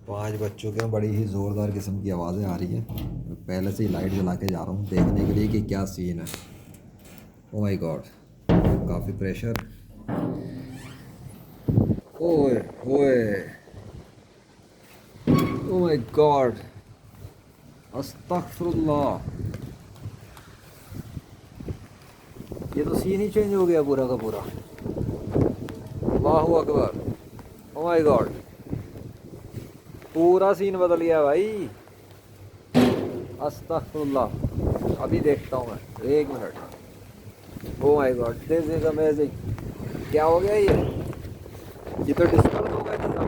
5 बज चुके हैं। बड़ी ही ज़ोरदार किस्म की आवाज़ें आ रही हैं। मैं पहले से ही लाइट जला के जा रहा हूँ देखने के लिए कि क्या सीन है। ओ माय गॉड, काफ़ी प्रेशर। ओए ओए, ओ माय गॉड, अस्तगफुरुल्लाह। ये तो सीन ही चेंज हो गया पूरा का पूरा। अल्लाहु अकबर, ओ माय गॉड, पूरा सीन बदल गया भाई। अस्तगफुरुल्लाह, अभी देखता हूँ मैं, 1 minute. O my God, this is amazing. क्या हो गया ये तो डिस्टर्ब हो गया था।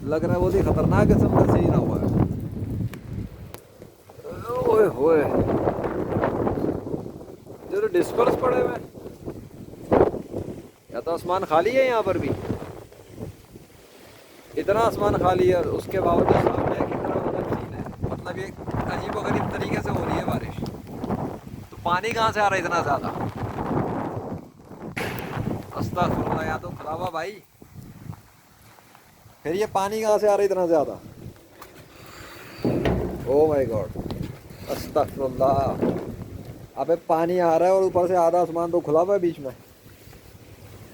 लग रहा है वो भी खतरनाक किस्म का सीन हुआ है। ओए होए, ये तो डिस्पर्स पड़े हुए हैं। या तो आसमान खाली है यहाँ पर भी, इतना आसमान खाली है उसके बावजूद सामने कितना मतलब सीन है। मतलब ये अजीब व गरीब तरीके से हो रही है बारिश। तो पानी कहाँ से आ रहा है इतना ज़्यादा? अस्तगफुरुल्लाह, या तो खुला हुआ भाई। फिर ये पानी कहाँ से आ रहा है इतना ज़्यादा? ओ माय गॉड, अस्तगफुरुल्लाह। अबे पानी आ रहा है और ऊपर से आधा आसमान तो खुला हुआ है बीच में।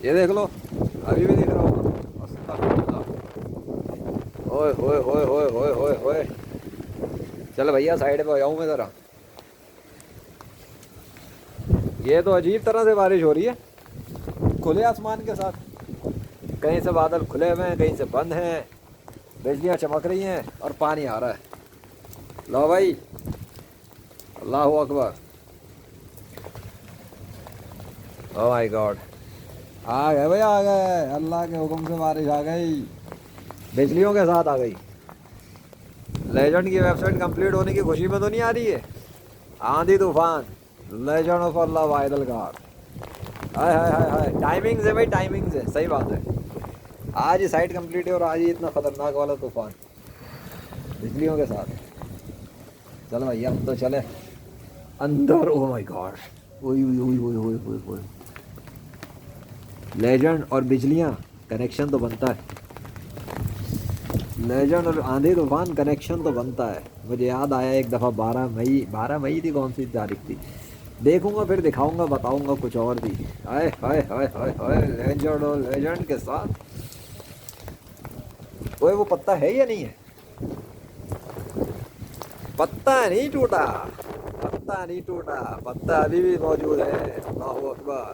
ये देख लो, अभी भी दिख रहा होगा। अस्तगफुरुल्लाह, ओए होए होए होए होए होए होए। चल भैया साइड पे हो जाऊँ मैं ज़रा। ये तो अजीब तरह से बारिश हो रही है खुले आसमान के साथ। कहीं से बादल खुले हुए हैं, कहीं से बंद हैं, बिजलियाँ चमक रही हैं और पानी आ रहा है। लो भाई, अल्लाह अकबर, ओ माय गॉड। आ गए भाई, आ गए, अल्लाह के हुक्म से बारिश आ गई, बिजलियों के साथ आ गई। लेजेंड की वेबसाइट कंप्लीट होने की खुशी में तो नहीं आ रही है? आंधी तूफान, लेजेंड ऑफ अल्लाह वाहिदुल कहार। हाय हाय हाय हाय, टाइमिंग से भाई, टाइमिंग से, सही बात है। आज ही साइट कंप्लीट है और आज ही इतना खतरनाक वाला तूफान बिजलियों के साथ। चलो भैया हम तो चले अंदर। ओ माय गॉड, ओए ओए ओए ओए ओए ओए ओए। लेजेंड और बिजलियां, कनेक्शन तो बनता है। लेजेंड और आंधी तूफान, कनेक्शन तो बनता है। मुझे याद आया एक दफ़ा 12 मई, 12 मई थी, कौन सी तारीख थी, देखूंगा फिर दिखाऊंगा, बताऊंगा कुछ और भी। हाय हाय हाय हाय हाय, लेजेंड और लेजेंड के साथ। ओए वो पत्ता है या नहीं है? पत्ता नहीं टूटा, पत्ता नहीं टूटा, पत्ता अभी भी मौजूद है। अल्लाहू अकबर,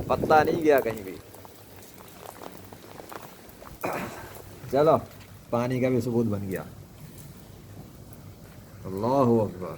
पत्ता नहीं गया कहीं भी। चलो, पानी का भी सबूत बन गया। अल्लाहू अकबर।